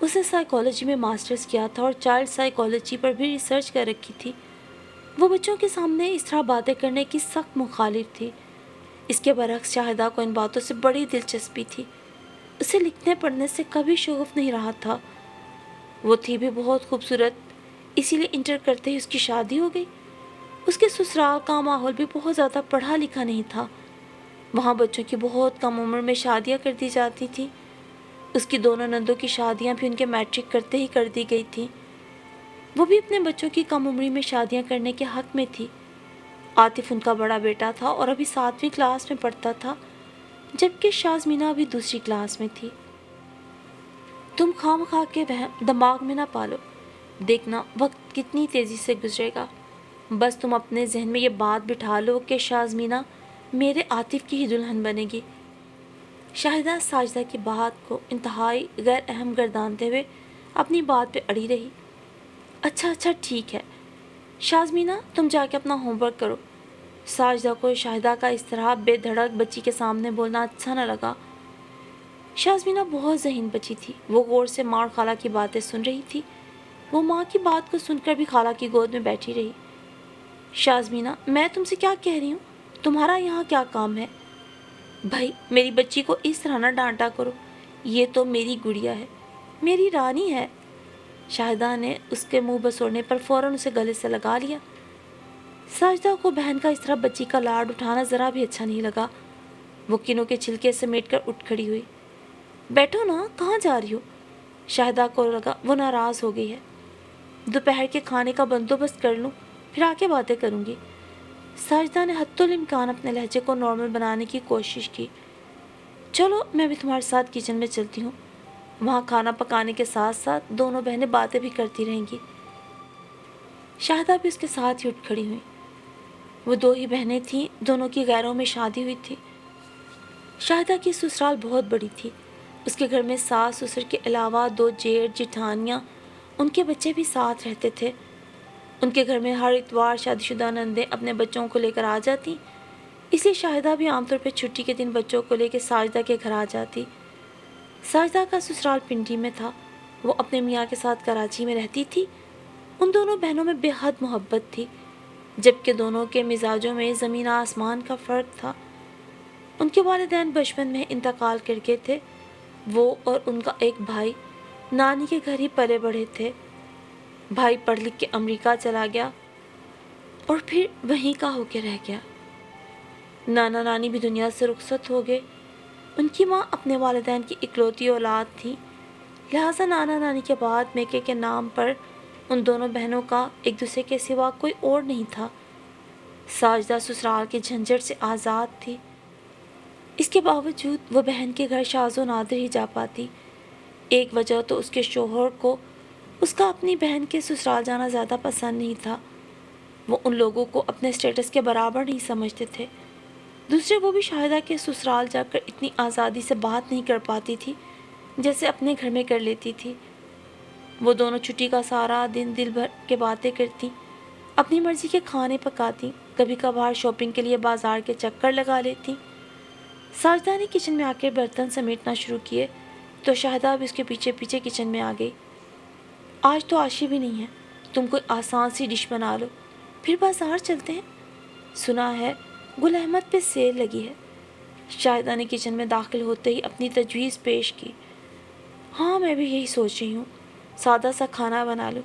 اس نے سائیکالوجی میں ماسٹرز کیا تھا اور چائلڈ سائیکالوجی پر بھی ریسرچ کر رکھی تھی۔ وہ بچوں کے سامنے اس طرح باتیں کرنے کی سخت مخالف تھی۔ اس کے برعکس شاہدہ کو ان باتوں سے بڑی دلچسپی تھی۔ اسے لکھنے پڑھنے سے کبھی شغف نہیں رہا تھا۔ وہ تھی بھی بہت خوبصورت، اسی لیے انٹر کرتے ہی اس کی شادی ہو گئی۔ اس کے سسرال کا ماحول بھی بہت زیادہ پڑھا لکھا نہیں تھا۔ وہاں بچوں کی بہت کم عمر میں شادیاں کر دی جاتی تھیں۔ اس کی دونوں نندوں کی شادیاں بھی ان کے میٹرک کرتے ہی کر دی گئی تھیں۔ وہ بھی اپنے بچوں کی کم عمری میں شادیاں کرنے کے حق میں تھی۔ عاطف ان کا بڑا بیٹا تھا اور ابھی 7ویں کلاس میں پڑھتا تھا، جبکہ شازمینہ ابھی دوسری کلاس میں تھی۔ تم خواہ کے وہم دماغ میں نہ پالو، دیکھنا وقت کتنی تیزی سے گزرے گا۔ بس تم اپنے ذہن میں یہ بات بٹھا لو کہ شازمینہ میرے عاطف کی ہی دلہن بنے گی۔ شاہدہ ساجدہ کی بات کو انتہائی غیر اہم گردانتے ہوئے اپنی بات پہ اڑی رہی۔ اچھا ٹھیک ہے شازمینہ، تم جا کے اپنا ہوم ورک کرو۔ ساجدہ کو شاہدہ کا اس طرح بے دھڑک بچی کے سامنے بولنا اچھا نہ لگا۔ شازمینہ بہت ذہین بچی تھی۔ وہ غور سے ماں اور خالہ کی باتیں سن رہی تھی۔ وہ ماں کی بات کو سن کر بھی خالہ کی گود میں بیٹھی رہی۔ شازمینہ، میں تم سے کیا کہہ رہی ہوں؟ تمہارا یہاں کیا کام ہے؟ بھائی میری بچی کو اس طرح نہ ڈانٹا کرو، یہ تو میری گڑیا ہے، میری رانی ہے۔ شاہدہ نے اس کے منہ بسوڑنے پر فوراً اسے گلے سے لگا لیا۔ ساجدہ کو بہن کا اس طرح بچی کا لاڈ اٹھانا ذرا بھی اچھا نہیں لگا۔ وہ کنوں کے چھلکے سمیٹ کر اٹھ کھڑی ہوئی۔ بیٹھو نا، کہاں جا رہی ہو؟ شاہدہ کو لگا وہ ناراض ہو گئی ہے۔ دوپہر کے کھانے کا بندوبست کر لوں، پھر آ کے باتیں کروں گی۔ ساجدہ نے حتی الامکان اپنے لہجے کو نارمل بنانے کی کوشش کی۔ چلو میں بھی تمہارے ساتھ کچن میں چلتی ہوں، وہاں کھانا پکانے کے ساتھ ساتھ دونوں بہنیں باتیں بھی کرتی رہیں گی۔ شاہدہ بھی اس کے ساتھ ہی اٹھ کھڑی ہوئی۔ وہ 2 ہی بہنیں تھیں، دونوں کی غیروں میں شادی ہوئی تھی۔ شاہدہ کی سسرال بہت بڑی تھی۔ اس کے گھر میں ساس سسر کے علاوہ 2 جیٹھ جٹھانیاں، ان کے بچے بھی ساتھ رہتے تھے۔ ان کے گھر میں ہر اتوار شادی شدہ نندیں اپنے بچوں کو لے کر آ جاتی، اس لیے شاہدہ بھی عام طور پہ چھٹی کے دن بچوں کو لے کے ساجدہ کے گھر آ جاتی۔ ساجدہ کا سسرال پنڈی میں تھا، وہ اپنے میاں کے ساتھ کراچی میں رہتی تھی۔ ان دونوں بہنوں میں بے حد محبت تھی، جبکہ دونوں کے مزاجوں میں زمین آسمان کا فرق تھا۔ ان کے والدین بچپن میں انتقال کر گئے تھے۔ وہ اور ان کا ایک بھائی نانی کے گھر ہی پلے بڑھے تھے۔ بھائی پڑھ لکھ کے امریکہ چلا گیا اور پھر وہیں کا ہو کے رہ گیا۔ نانا نانی بھی دنیا سے رخصت ہو گئے۔ ان کی ماں اپنے والدین کی اکلوتی اولاد تھی، لہٰذا نانا نانی کے بعد میکے کے نام پر ان دونوں بہنوں کا ایک دوسرے کے سوا کوئی اور نہیں تھا۔ ساجدہ سسرال کے جھنجھٹ سے آزاد تھی، اس کے باوجود وہ بہن کے گھر شاذ و نادر ہی جا پاتی۔ ایک وجہ تو اس کے شوہر کو اس کا اپنی بہن کے سسرال جانا زیادہ پسند نہیں تھا۔ وہ ان لوگوں کو اپنے اسٹیٹس کے برابر نہیں سمجھتے تھے۔ دوسرے، وہ بھی شاہدہ کے سسرال جا کر اتنی آزادی سے بات نہیں کر پاتی تھی جیسے اپنے گھر میں کر لیتی تھی۔ وہ دونوں چھٹی کا سارا دن دل بھر کے باتیں کرتی، اپنی مرضی کے کھانے پکاتی، کبھی کبھار شاپنگ کے لیے بازار کے چکر لگا لیتی۔ ساجدہ نے کچن میں آ کے برتن سمیٹنا شروع کیے تو شاہدہ بھی اس کے پیچھے پیچھے کچن میں آ گئی۔ آج تو عاشی بھی نہیں ہے، تم کوئی آسان سی ڈش بنا لو، پھر بازار چلتے ہیں، سنا ہے گل احمد پہ سیل لگی ہے۔ شاہدہ نے کچن میں داخل ہوتے ہی اپنی تجویز پیش کی۔ ہاں میں بھی یہی سوچ رہی ہوں، سادہ سا کھانا بنا لو۔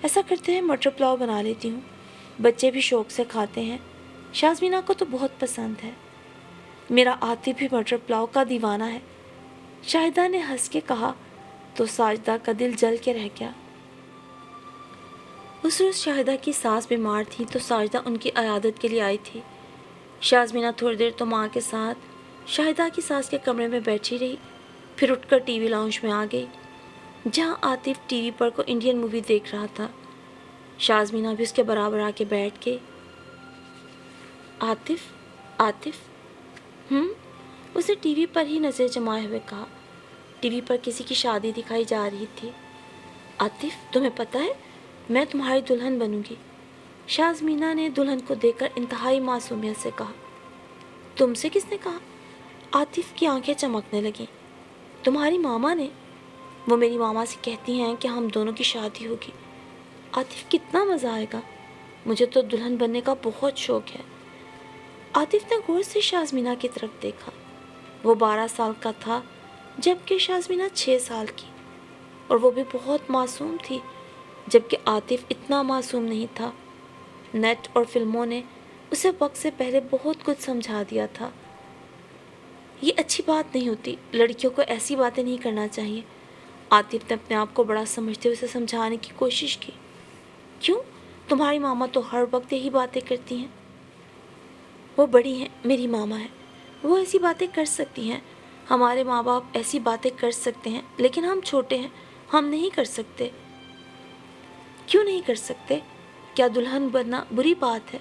ایسا کرتے ہیں مٹر پلاؤ بنا لیتی ہوں، بچے بھی شوق سے کھاتے ہیں، شازمینہ کو تو بہت پسند ہے۔ میرا عاطف بھی مٹر پلاؤ کا دیوانہ ہے، شاہدہ نے ہنس کے کہا تو ساجدہ کا دل جل کے رہ گیا۔ اس روز شاہدہ کی ساس بیمار تھی تو ساجدہ ان کی عیادت کے لیے آئی تھی۔ شازمینہ تھوڑی دیر تو ماں کے ساتھ شاہدہ کی ساس کے کمرے میں بیٹھی رہی، پھر اٹھ کر ٹی وی لاؤنج میں آ گئی، جہاں عاطف ٹی وی پر کوئی انڈین مووی دیکھ رہا تھا۔ شازمینہ بھی اس کے برابر آ کے بیٹھ گئی۔ عاطف عاطف اسے ٹی وی پر ہی نظر جمائے ہوئے کہا۔ ٹی وی پر کسی کی شادی دکھائی جا رہی تھی۔ عاطف تمہیں پتہ ہے میں تمہاری دلہن بنوں گی، شازمینہ نے دلہن کو دیکھ کر انتہائی معصومیت سے کہا۔ تم سے کس نے کہا؟ عاطف کی آنکھیں چمکنے لگیں۔ تمہاری ماما نے؟ وہ میری ماما سے کہتی ہیں کہ ہم دونوں کی شادی ہوگی۔ عاطف کتنا مزہ آئے گا، مجھے تو دلہن بننے کا بہت شوق ہے۔ عاطف نے غور سے شازمینہ کی طرف دیکھا۔ وہ 12 سال کا تھا جبکہ شازمینہ 6 سال کی، اور وہ بھی بہت معصوم تھی جبکہ عاطف اتنا معصوم نہیں تھا۔ نیٹ اور فلموں نے اسے وقت سے پہلے بہت کچھ سمجھا دیا تھا۔ یہ اچھی بات نہیں ہوتی، لڑکیوں کو ایسی باتیں نہیں کرنا چاہیے۔ عاطف نے اپنے آپ کو بڑا سمجھتے ہوئے اسے سمجھانے کی کوشش کی۔ کیوں؟ تمہاری ماما تو ہر وقت یہی باتیں کرتی ہیں۔ وہ بڑی ہیں، میری ماما ہے، وہ ایسی باتیں کر سکتی ہیں۔ ہمارے ماں باپ ایسی باتیں کر سکتے ہیں، لیکن ہم چھوٹے ہیں، ہم نہیں کر سکتے۔ کیوں نہیں کر سکتے؟ کیا دلہن بننا بری بات ہے؟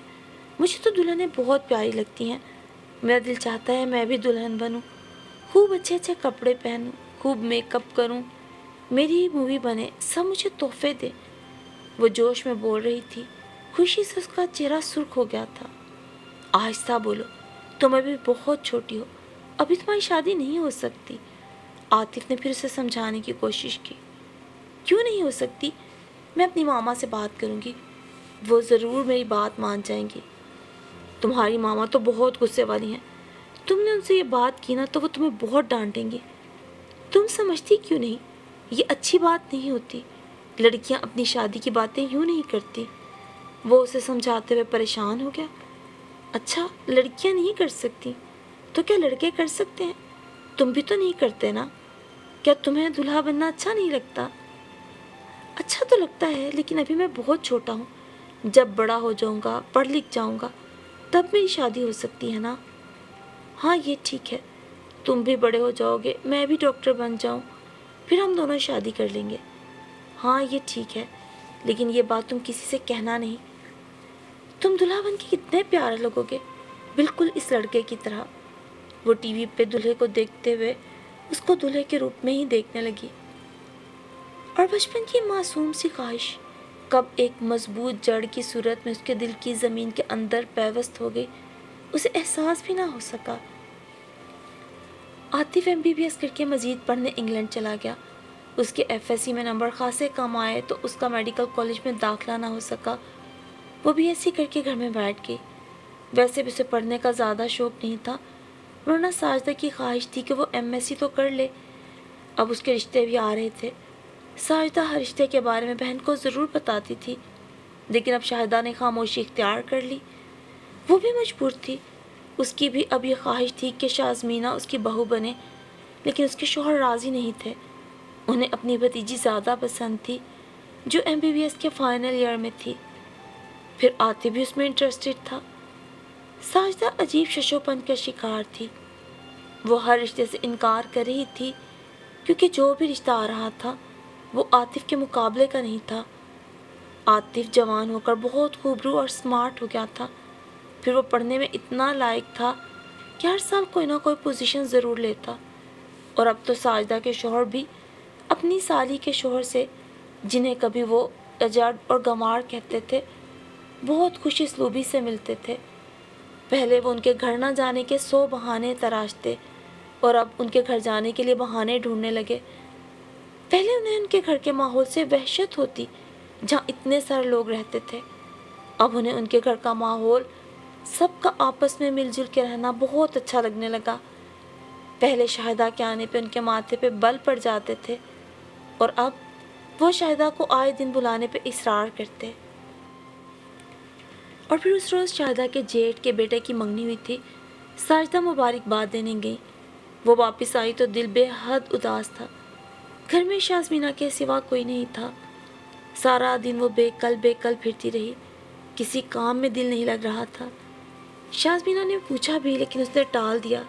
مجھے تو دلہنیں بہت پیاری لگتی ہیں۔ میرا دل چاہتا ہے میں بھی دلہن بنوں، خوب اچھے اچھے کپڑے پہنوں، خوب میک اپ کروں، میری مووی بنے، سب مجھے تحفے دے۔ وہ جوش میں بول رہی تھی، خوشی سے اس کا چہرہ سرخ ہو گیا تھا۔ آہستہ بولو، تم ابھی بہت چھوٹی ہو، ابھی تمہاری شادی نہیں ہو سکتی۔ عاطف نے پھر اسے سمجھانے کی کوشش کی۔ کیوں نہیں ہو سکتی؟ میں اپنی ماما سے بات کروں گی، وہ ضرور میری بات مان جائیں گی۔ تمہاری ماما تو بہت غصے والی ہیں، تم نے ان سے یہ بات کی نا تو وہ تمہیں بہت ڈانٹیں گی۔ تم سمجھتی کیوں نہیں؟ یہ اچھی بات نہیں ہوتی، لڑکیاں اپنی شادی کی باتیں یوں نہیں کرتی۔ وہ اسے سمجھاتے ہوئے پریشان ہو گیا۔ اچھا، لڑکیاں نہیں کر سکتی تو کیا لڑکے کر سکتے ہیں؟ تم بھی تو نہیں کرتے نا؟ کیا تمہیں دلہا بننا اچھا نہیں لگتا؟ اچھا تو لگتا ہے، لیکن ابھی میں بہت چھوٹا ہوں، جب بڑا ہو جاؤں گا، پڑھ لکھ جاؤں گا، تب میری شادی ہو سکتی ہے نا؟ ہاں یہ ٹھیک ہے، تم بھی بڑے ہو جاؤ گے، میں بھی ڈاکٹر بن جاؤں، پھر ہم دونوں شادی کر لیں گے۔ ہاں یہ ٹھیک ہے، لیکن یہ بات تم کسی سے کہنا نہیں۔ تم دلہا بن کے کتنے پیارے لگو گے، بالکل اس لڑکے کی طرح۔ وہ ٹی وی پہ دلہے کو دیکھتے ہوئے اس کو دلہے کے روپ میں ہی دیکھنے لگی، اور بچپن کی معصوم سی خواہش کب ایک مضبوط جڑ کی صورت میں اس کے دل کی زمین کے اندر پیوست ہو گئی، اسے احساس بھی نہ ہو سکا۔ عاطف MBBS کر کے مزید پڑھنے انگلینڈ چلا گیا۔ اس کے FSC میں نمبر خاصے کم آئے تو اس کا میڈیکل کالج میں داخلہ نہ ہو سکا۔ وہ BSc کر کے گھر میں بیٹھ گئی۔ ویسے بھی اسے پڑھنے کا زیادہ شوق نہیں تھا، ورنہ ساجدہ کی خواہش تھی کہ وہ MSc تو کر لے۔ اب اس کے رشتے بھی آ رہے تھے۔ ساجدہ ہر رشتے کے بارے میں بہن کو ضرور بتاتی تھی، لیکن اب شاہدہ نے خاموشی اختیار کر لی۔ وہ بھی مجبور تھی، اس کی بھی اب یہ خواہش تھی کہ شازمینہ اس کی بہو بنے، لیکن اس کے شوہر راضی نہیں تھے۔ انہیں اپنی بھتیجی زیادہ پسند تھی جو MBBS کے فائنل ایئر میں تھی، پھر عاطف بھی اس میں انٹرسٹڈ تھا۔ ساجدہ عجیب ششوپن کا شکار تھی۔ وہ ہر رشتے سے انکار کر رہی تھی کیونکہ جو بھی رشتہ آ رہا تھا وہ عاطف کے مقابلے کا نہیں تھا۔ عاطف جوان ہو کر بہت خوبرو اور سمارٹ ہو گیا تھا، پھر وہ پڑھنے میں اتنا لائق تھا کہ ہر سال کوئی نہ کوئی پوزیشن ضرور لیتا، اور اب تو ساجدہ کے شوہر بھی اپنی سالی کے شوہر سے، جنہیں کبھی وہ اجڑ اور گمار کہتے تھے، بہت خوش اسلوبی سے ملتے تھے۔ پہلے وہ ان کے گھر نہ جانے کے 100 بہانے تراشتے، اور اب ان کے گھر جانے کے لیے بہانے ڈھونڈنے لگے۔ پہلے انہیں ان کے گھر کے ماحول سے وحشت ہوتی جہاں اتنے سارے لوگ رہتے تھے، اب انہیں ان کے گھر کا ماحول، سب کا آپس میں مل جل کے رہنا بہت اچھا لگنے لگا۔ پہلے شاہدہ کے آنے پہ ان کے ماتھے پہ بل پڑ جاتے تھے، اور اب وہ شاہدہ کو آئے دن بلانے پہ اصرار کرتے۔ اور پھر اس روز شاہدہ کے جیٹھ کے بیٹے کی منگنی ہوئی تھی۔ ساجدہ مبارکباد دینے گئی۔ وہ واپس آئی تو دل بے حد اداس تھا۔ گھر میں شازمینہ کے سوا کوئی نہیں تھا۔ سارا دن وہ بے کل پھرتی رہی، کسی کام میں دل نہیں لگ رہا تھا۔ شازمینہ نے پوچھا بھی لیکن اس نے ٹال دیا۔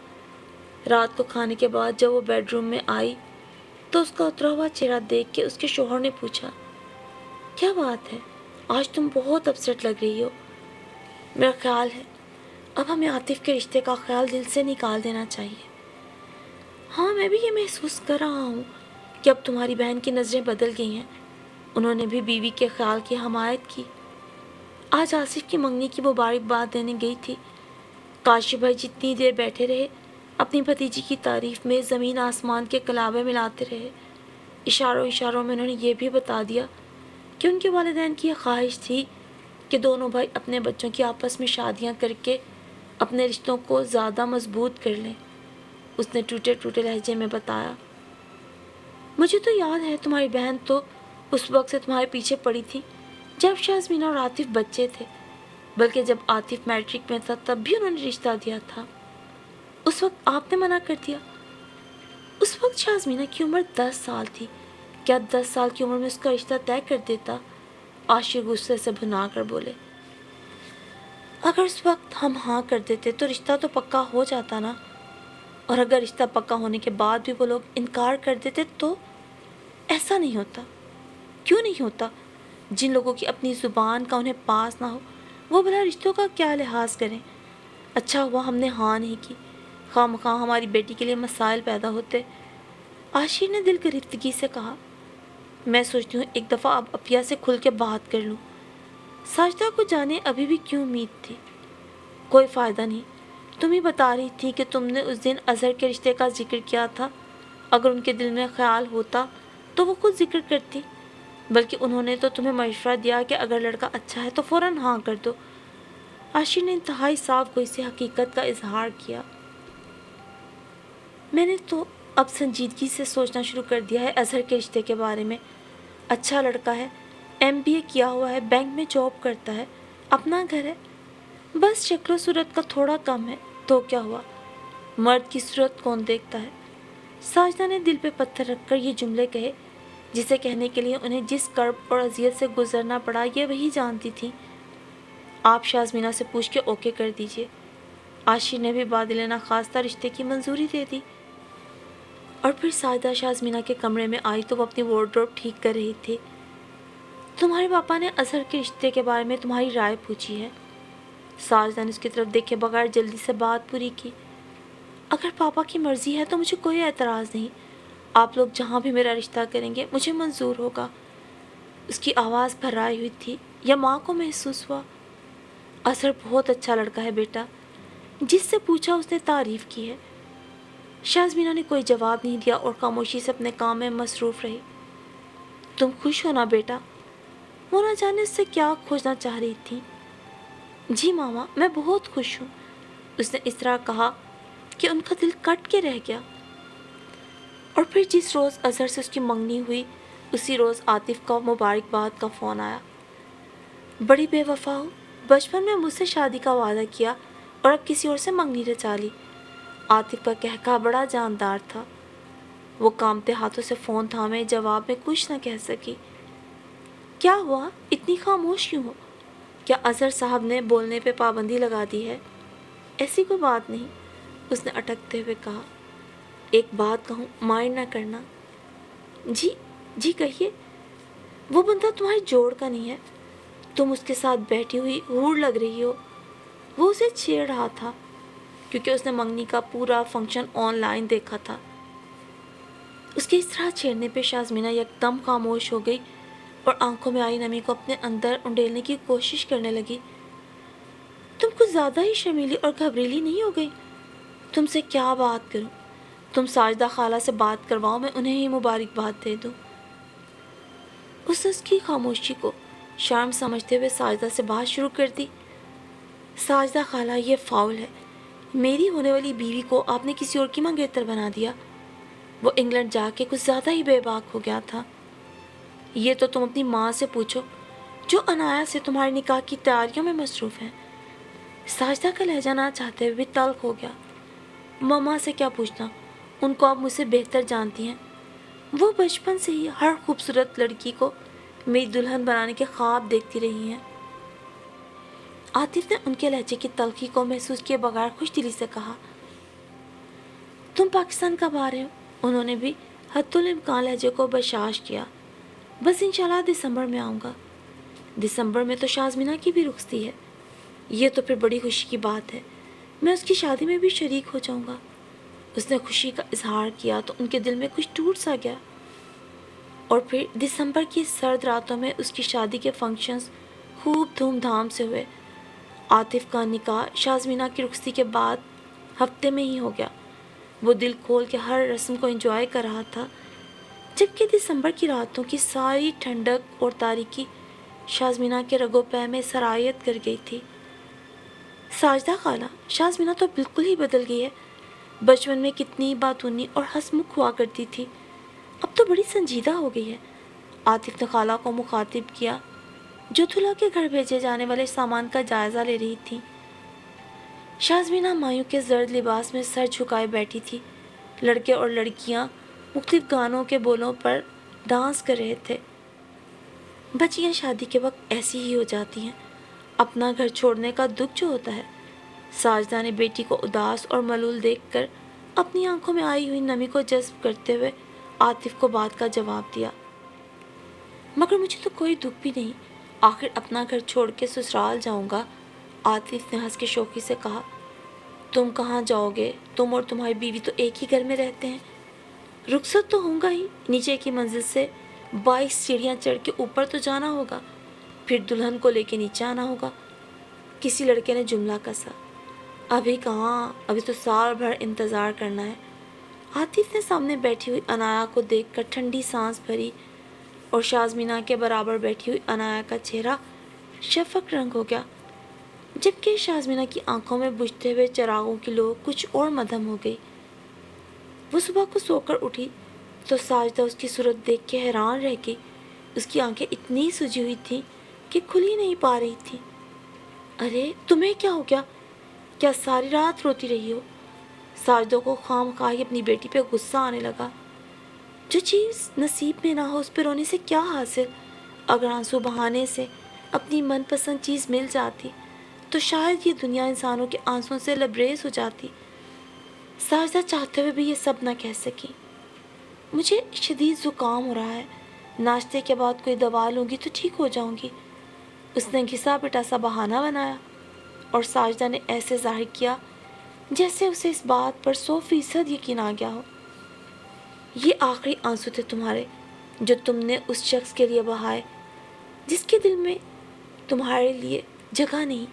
رات کو کھانے کے بعد جب وہ بیڈ روم میں آئی تو اس کا اترا ہوا چہرہ دیکھ کے اس کے شوہر نے پوچھا، کیا بات ہے، آج تم بہت اپسیٹ لگ رہی ہو؟ میرا خیال ہے اب ہمیں عاطف کے رشتے کا خیال دل سے نکال دینا چاہیے۔ ہاں میں بھی یہ محسوس کر رہا ہوں کہ اب تمہاری بہن کی نظریں بدل گئی ہیں، انہوں نے بھی بیوی کے خیال کی حمایت کی۔ آج آصف کی منگنی کی مبارکباد دینے گئی تھی۔ کاشف بھائی جتنی دیر بیٹھے رہے اپنی بھتیجی کی تعریف میں زمین آسمان کے کلابے ملاتے رہے۔ اشاروں اشاروں میں انہوں نے یہ بھی بتا دیا کہ ان کے والدین کی یہ خواہش تھی کہ دونوں بھائی اپنے بچوں کی آپس میں شادیاں کر کے اپنے رشتوں کو زیادہ مضبوط کر لیں۔ اس نے ٹوٹے ٹوٹے لہجے میں بتایا، مجھے تو یاد ہے تمہاری بہن تو اس وقت سے تمہارے پیچھے پڑی تھی جب شازمینہ اور عاطف بچے تھے، بلکہ جب عاطف میٹرک میں تھا تب بھی انہوں نے رشتہ دیا تھا۔ اس وقت آپ نے منع کر دیا۔ اس وقت شازمینہ کی عمر 10 سال تھی۔ کیا 10 سال کی عمر میں اس کا رشتہ طے کر دیتا؟ عاشق غصے سے بھنا کر بولے، اگر اس وقت ہم ہاں کر دیتے تو رشتہ تو پکا ہو جاتا نا، اور اگر رشتہ پکا ہونے کے بعد بھی وہ لوگ انکار کر دیتے تو؟ ایسا نہیں ہوتا۔ کیوں نہیں ہوتا؟ جن لوگوں کی اپنی زبان کا انہیں پاس نہ ہو وہ بھلا رشتوں کا کیا لحاظ کریں؟ اچھا ہوا ہم نے ہاں نہیں کی، خواہ مخواہ ہماری بیٹی کے لیے مسائل پیدا ہوتے۔ عاشر نے دل گرفتگی سے کہا، میں سوچتی ہوں ایک دفعہ اب اپیا سے کھل کے بات کر لوں۔ ساجدہ کو جانے ابھی بھی کیوں امید تھی؟ کوئی فائدہ نہیں، تم ہی بتا رہی تھی کہ تم نے اس دن اظہر کے رشتے کا ذکر کیا تھا۔ اگر ان کے دل میں خیال ہوتا تو وہ خود ذکر کرتی، بلکہ انہوں نے تو تمہیں مشورہ دیا کہ اگر لڑکا اچھا ہے تو فوراً ہاں کر دو۔ عاشر نے انتہائی صاف گوئی سے حقیقت کا اظہار کیا، میں نے تو اب سنجیدگی سے سوچنا شروع کر دیا ہے اظہر کے رشتے کے بارے میں۔ اچھا لڑکا ہے، MBA کیا ہوا ہے، بینک میں جاب کرتا ہے، اپنا گھر ہے، بس شکل و صورت کا تھوڑا کم ہے تو کیا ہوا؟ مرد کی صورت کون دیکھتا ہے؟ ساجدہ نے دل پہ پتھر رکھ کر یہ جملے کہے جسے کہنے کے لیے انہیں جس کرب اور اذیت سے گزرنا پڑا یہ وہی جانتی تھی۔ آپ شازمینہ سے پوچھ کے اوکے کر دیجئے۔ عاشر نے بھی بادل ناخواستہ رشتے کی منظوری دے دی۔ اور پھر ساجدہ شازمینہ کے کمرے میں آئی تو وہ اپنی وارڈروب ٹھیک کر رہی تھی۔ تمہارے پاپا نے اظہر کے رشتے کے بارے میں تمہاری رائے پوچھی ہے؟ ساجدہ نے اس کی طرف دیکھے بغیر جلدی سے بات پوری کی۔ اگر پاپا کی مرضی ہے تو مجھے کوئی اعتراض نہیں، آپ لوگ جہاں بھی میرا رشتہ کریں گے مجھے منظور ہوگا۔ اس کی آواز بھرائی ہوئی تھی، یا ماں کو محسوس ہوا۔ اظہر بہت اچھا لڑکا ہے بیٹا، جس سے پوچھا اس نے تعریف کی ہے۔ شازمینہ نے کوئی جواب نہیں دیا اور خاموشی سے اپنے کام میں مصروف رہی۔ تم خوش ہو نا بیٹا؟ وہ نہ جانے اس سے کیا کھوجنا چاہ رہی تھی۔ جی ماما، میں بہت خوش ہوں، اس نے اس طرح کہا کہ ان کا دل کٹ کے رہ گیا۔ اور پھر جس روز اظہر سے اس کی منگنی ہوئی اسی روز عاطف کا مبارکباد کا فون آیا۔ بڑی بے وفا ہو، بچپن میں مجھ سے شادی کا وعدہ کیا اور اب کسی اور سے منگنی رچا لی۔ عاطف کا کہکہا بڑا جاندار تھا۔ وہ کانپتے ہاتھوں سے فون تھامے جواب میں کچھ نہ کہہ سکی۔ کیا ہوا؟ اتنی خاموش کیوں ہو؟ کیا اظہر صاحب نے بولنے پہ پابندی لگا دی ہے؟ ایسی کوئی بات نہیں، اس نے اٹکتے ہوئے کہا۔ ایک بات کہوں، مائنڈ نہ کرنا۔ جی جی کہیے۔ وہ بندہ تمہاری جوڑ کا نہیں ہے، تم اس کے ساتھ بیٹھی ہوئی ہور لگ رہی ہو۔ وہ اسے چھیڑ رہا تھا کیونکہ اس نے منگنی کا پورا فنکشن آن لائن دیکھا تھا۔ اس کے اس طرح چھیڑنے پہ شازمینہ یکدم خاموش ہو گئی اور آنکھوں میں آئی نمی کو اپنے اندر انڈیلنے کی کوشش کرنے لگی۔ تم کچھ زیادہ ہی شرمیلی اور گھبریلی نہیں ہو گئی؟ تم سے کیا بات کروں؟ تم ساجدہ خالہ سے بات کرواؤ، میں انہیں ہی مبارکباد دے دوں۔ اس کی خاموشی کو شرم سمجھتے ہوئے ساجدہ سے بات شروع کر دی۔ ساجدہ خالہ، یہ فاؤل ہے، میری ہونے والی بیوی کو آپ نے کسی اور کی منگیتر بنا دیا۔ وہ انگلینڈ جا کے کچھ زیادہ ہی بے باک ہو گیا تھا۔ یہ تو تم اپنی ماں سے پوچھو جو عنایت سے تمہارے نکاح کی تیاریوں میں مصروف ہیں۔ ساجدہ کا لہجہ نہ چاہتے ہوئے بھی تلخ ہو گیا۔ ماما سے کیا پوچھنا، ان کو آپ مجھ سے بہتر جانتی ہیں۔ وہ بچپن سے ہی ہر خوبصورت لڑکی کو میری دلہن بنانے کے خواب دیکھتی رہی ہیں۔ عاطف نے ان کے لہجے کی تلخی کو محسوس کیے بغیر خوش دلی سے کہا۔ تم پاکستان کب آ رہے ہو؟ انہوں نے بھی حتی الامکان لہجے کو برداشت کیا۔ بس انشاءاللہ دسمبر میں آؤں گا۔ دسمبر میں تو شازمینہ کی بھی رخصتی ہے۔ یہ تو پھر بڑی خوشی کی بات ہے، میں اس کی شادی میں بھی شریک ہو جاؤں گا۔ اس نے خوشی کا اظہار کیا تو ان کے دل میں کچھ ٹوٹ سا گیا۔ اور پھر دسمبر کی سرد راتوں میں اس کی شادی کے فنکشنز خوب دھوم دھام سے ہوئے۔ عاطف کا نکاح شازمینہ کی رخصتی کے بعد ہفتے میں ہی ہو گیا۔ وہ دل کھول کے ہر رسم کو انجوائے کر رہا تھا۔ جبکہ دسمبر کی راتوں کی ساری ٹھنڈک اور تاریکی شازمینہ کے رگو پے میں سرایت کر گئی تھی۔ ساجدہ خالہ، شازمینہ تو بالکل ہی بدل گئی ہے۔ بچپن میں کتنی باتونی اور ہنسمکھ ہوا کرتی تھی، اب تو بڑی سنجیدہ ہو گئی ہے، عاطف نے خالہ کو مخاطب کیا، جو دلہا کے گھر بھیجے جانے والے سامان کا جائزہ لے رہی تھی۔ شازمینہ مایوں کے زرد لباس میں سر جھکائے بیٹھی تھی۔ لڑکے اور لڑکیاں مختلف گانوں کے بولوں پر ڈانس کر رہے تھے۔ بچیاں شادی کے وقت ایسی ہی ہو جاتی ہیں، اپنا گھر چھوڑنے کا دکھ جو ہوتا ہے۔ ساجدہ نے بیٹی کو اداس اور ملول دیکھ کر اپنی آنکھوں میں آئی ہوئی نمی کو جذب کرتے ہوئے عاطف کو بات کا جواب دیا، مگر مجھے تو کوئی دکھ بھی نہیں، آخر اپنا گھر چھوڑ کے سسرال جاؤں گا۔ عاطف نے ہنس کے شوخی سے کہا، تم کہاں جاؤ گے؟ تم اور تمہاری بیوی تو ایک ہی گھر میں رہتے ہیں۔ رخصت تو ہوں گا ہی، نیچے کی منزل سے 22 سیڑھیاں چڑھ کے اوپر تو جانا ہوگا، پھر دلہن کو لے کے نیچے آنا ہوگا۔ کسی لڑکے نے جملہ کسا، ابھی کہاں، ابھی تو سال بھر انتظار کرنا ہے۔ عاطف نے سامنے بیٹھی ہوئی عنایا کو دیکھ کر ٹھنڈی سانس بھری اور شازمینہ کے برابر بیٹھی ہوئی عنایا کا چہرہ شفق رنگ ہو گیا، جبکہ شازمینہ کی آنکھوں میں بجھتے ہوئے چراغوں کی لو کچھ اور مدھم ہو گئی۔ وہ صبح کو سو کر اٹھی تو ساجدہ اس کی صورت دیکھ کے حیران رہ گئی۔ اس کی آنکھیں اتنی سجی ہوئی تھیں کہ کھل ہی نہیں پا رہی تھی۔ ارے تمہیں کیا ہو گیا؟ کیا ساری رات روتی رہی ہو؟ ساجدہ کو خام خواہ اپنی بیٹی پہ غصہ آنے لگا۔ جو چیز نصیب میں نہ ہو اس پہ رونے سے کیا حاصل؟ اگر آنسو بہانے سے اپنی من پسند چیز مل جاتی تو شاید یہ دنیا انسانوں کے آنسوں سے لبریز ہو جاتی۔ ساجدہ چاہتے ہوئے بھی یہ سب نہ کہہ سکی۔ مجھے شدید زکام ہو رہا ہے، ناشتے کے بعد کوئی دوا لوں گی تو ٹھیک ہو جاؤں گی۔ اس نے گھسا پٹا سا بہانہ بنایا اور ساجدہ نے ایسے ظاہر کیا جیسے اسے اس بات پر 100% یقین آ گیا ہو۔ یہ آخری آنسو تھے تمہارے جو تم نے اس شخص کے لیے بہائے جس کے دل میں تمہارے لیے جگہ نہیں۔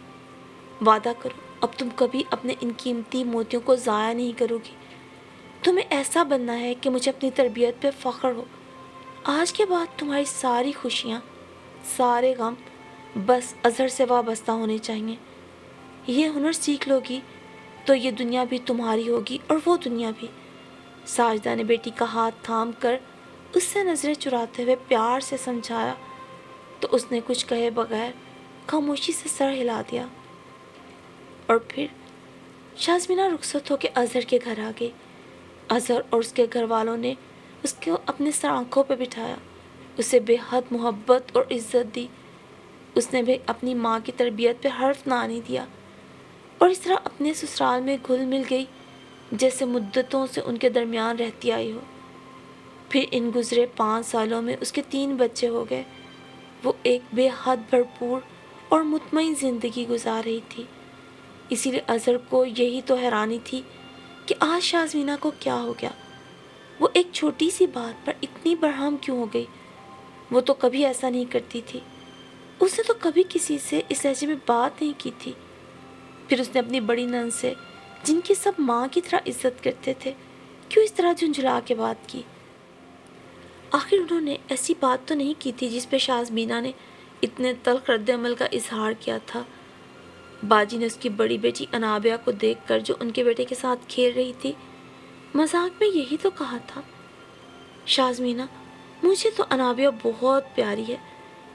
وعدہ کرو اب تم کبھی اپنے ان قیمتی موتیوں کو ضائع نہیں کرو گی۔ تمہیں ایسا بننا ہے کہ مجھے اپنی تربیت پہ فخر ہو۔ آج کے بعد تمہاری ساری خوشیاں، سارے غم بس اظہر سے وابستہ ہونے چاہیے۔ یہ ہنر سیکھ لو گی تو یہ دنیا بھی تمہاری ہوگی اور وہ دنیا بھی۔ ساجدہ نے بیٹی کا ہاتھ تھام کر اس سے نظریں چراتے ہوئے پیار سے سمجھایا تو اس نے کچھ کہے بغیر خاموشی سے سر ہلا دیا۔ اور پھر شازمینہ رخصت ہو کے اظہر کے گھر آ گئی۔ اظہر اور اس کے گھر والوں نے اس کو اپنے سر آنکھوں پہ بٹھایا، اسے بے حد محبت اور عزت دی۔ اس نے بھی اپنی ماں کی تربیت پہ حرف نہ آنے دیا اور اس طرح اپنے سسرال میں گھل مل گئی جیسے مدتوں سے ان کے درمیان رہتی آئی ہو۔ پھر ان گزرے 5 سالوں میں اس کے 3 بچے ہو گئے۔ وہ ایک بے حد بھرپور اور مطمئن زندگی گزار رہی تھی۔ اسی لیے اظہر کو یہی تو حیرانی تھی کہ آج شازمینہ کو کیا ہو گیا، وہ ایک چھوٹی سی بات پر اتنی برہم کیوں ہو گئی۔ وہ تو کبھی ایسا نہیں کرتی تھی، اس نے تو کبھی کسی سے اس لہجے میں بات نہیں کی تھی۔ پھر اس نے اپنی بڑی نند سے جن کی سب ماں کی طرح عزت کرتے تھے کیوں اس طرح جھنجھلا کے بات کی؟ آخر انہوں نے ایسی بات تو نہیں کی تھی جس پہ شازمینہ نے اتنے تلخ رد عمل کا اظہار کیا تھا۔ باجی نے اس کی بڑی بیٹی انابیہ کو دیکھ کر جو ان کے بیٹے کے ساتھ کھیل رہی تھی مذاق میں یہی تو کہا تھا، شازمینہ مجھے تو انابیہ بہت پیاری ہے،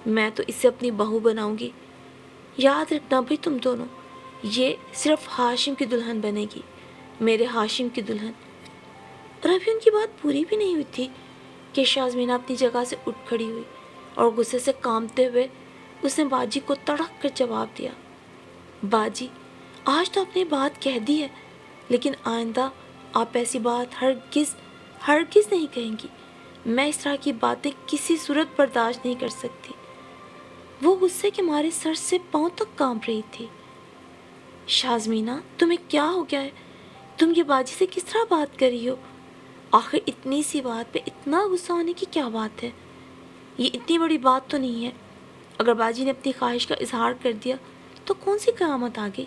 میں تو اسے اپنی بہو بناؤں گی۔ یاد رکھنا بھائی تم دونوں، یہ صرف ہاشم کی دلہن بنے گی، میرے ہاشم کی دلہن۔ اور ابھی ان کی بات پوری بھی نہیں ہوئی تھی کہ شازمینہ اپنی جگہ سے اٹھ کھڑی ہوئی اور غصے سے کانپتے ہوئے اس نے باجی کو تڑک کر جواب دیا، باجی آج تو آپ نے بات کہہ دی ہے، لیکن آئندہ آپ ایسی بات ہرگز نہیں کہیں گی۔ میں اس طرح کی باتیں کسی صورت برداشت نہیں کر سکتی۔ وہ غصے کے مارے سر سے پاؤں تک کانپ رہی تھی۔ شازمینہ تمہیں کیا ہو گیا ہے؟ تم یہ باجی سے کس طرح بات کر رہی ہو؟ آخر اتنی سی بات پہ اتنا غصہ ہونے کی کیا بات ہے؟ یہ اتنی بڑی بات تو نہیں ہے، اگر باجی نے اپنی خواہش کا اظہار کر دیا تو کون سی قیامت آ گئی؟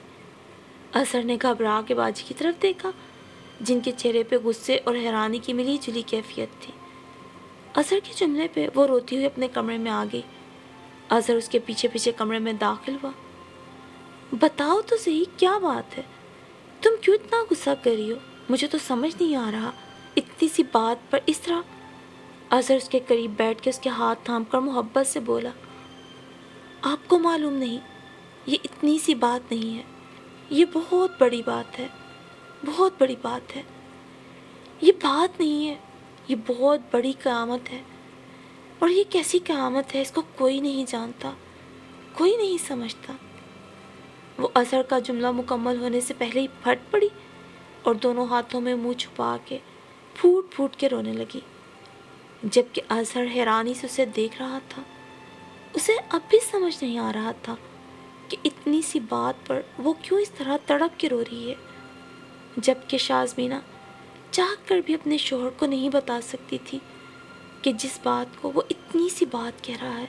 اظہر نے گھبرا کے باجی کی طرف دیکھا جن کے چہرے پہ غصے اور حیرانی کی ملی جلی کیفیت تھی۔ اظہر کے جملے پہ وہ روتی ہوئی اپنے کمرے میں آ گئی۔ اظہر اس کے پیچھے پیچھے کمرے میں داخل ہوا۔ بتاؤ تو صحیح کیا بات ہے، تم کیوں اتنا غصہ کر رہی ہو؟ مجھے تو سمجھ نہیں آ رہا، اتنی سی بات پر اس طرح۔ اظہر اس کے قریب بیٹھ کے اس کے ہاتھ تھام کر محبت سے بولا، آپ کو معلوم نہیں، یہ اتنی سی بات نہیں ہے، یہ بہت بڑی بات ہے، بہت بڑی بات ہے۔ یہ بات نہیں ہے، یہ بہت بڑی قیامت ہے، اور یہ کیسی قیامت ہے اس کو کوئی نہیں جانتا، کوئی نہیں سمجھتا۔ وہ اظہر کا جملہ مکمل ہونے سے پہلے ہی پھٹ پڑی اور دونوں ہاتھوں میں منہ چھپا کے پھوٹ پھوٹ کے رونے لگی، جبکہ اظہر حیرانی سے اسے دیکھ رہا تھا۔ اسے اب بھی سمجھ نہیں آ رہا تھا کہ اتنی سی بات پر وہ کیوں اس طرح تڑپ کے رو رہی ہے، جبکہ شازمینہ چاہ کر بھی اپنے شوہر کو نہیں بتا سکتی تھی کہ جس بات کو وہ اتنی سی بات کہہ رہا ہے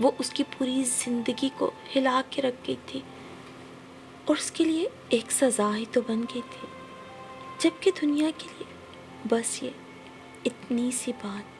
وہ اس کی پوری زندگی کو ہلا کے رکھ گئی تھی، اور اس کے لیے ایک سزا ہی تو بن گئی تھی، جبکہ دنیا کے لیے بس یہ اتنی سی بات